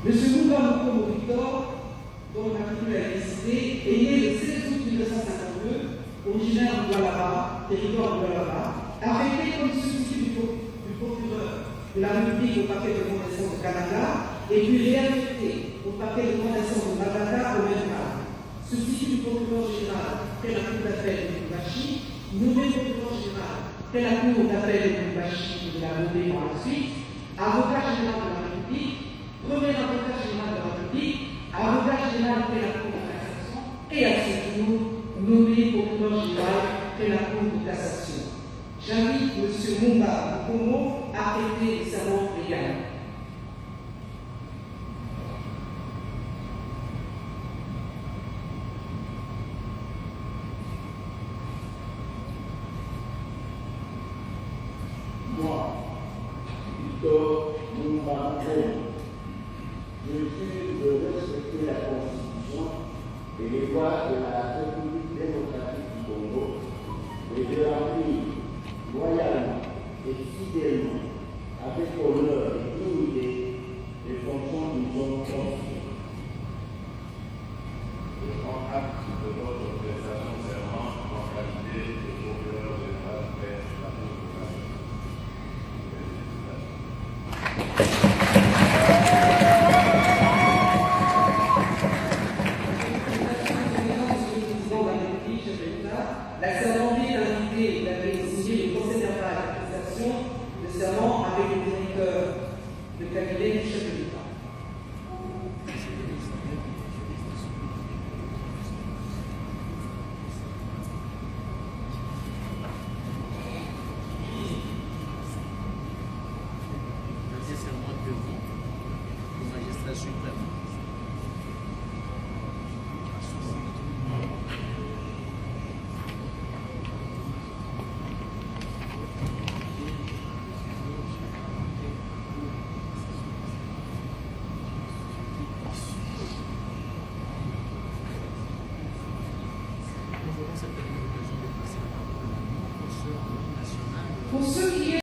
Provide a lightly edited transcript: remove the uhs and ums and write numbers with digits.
M. Mouba Moukomo Victor, dont l'article a décidé, est né le 16 août 1952, originaire de Douala, territoire de Douala, affecté comme substitut du procureur de la République au paquet de condamnation de Canada et puis réaffecté au paquet de condamnation de Madagascar au même cas. Substitut du procureur général près la cour d'appel de Lubumbashi, nommé procureur général près la cour d'appel de Lubumbashi qui l'a nommé par la suite, avocat général de la République, premier avocat général de la République, avocat général près la cour de cassation et à ce jour nommé procureur général près la cour de cassation. J'invite M. Mouba Moukomo à prêter le serment légal. Moi, Victor Mouba Moukomo, je jure de respecter la Constitution et les lois de la République démocratique du Congo et de remplir loyalement et fidèlement, avec honneur et dignité, les fonctions du homme confié. Je prends acte de votre prestation de serment en qualité de procureur général près la cour de cassation. La sermentée est invitée et avait signé le procès verbal d'attestation de serment avec le directeur de cabinet du chef de l'État. Le serment devant le magistrat suprême. Pour ceux qui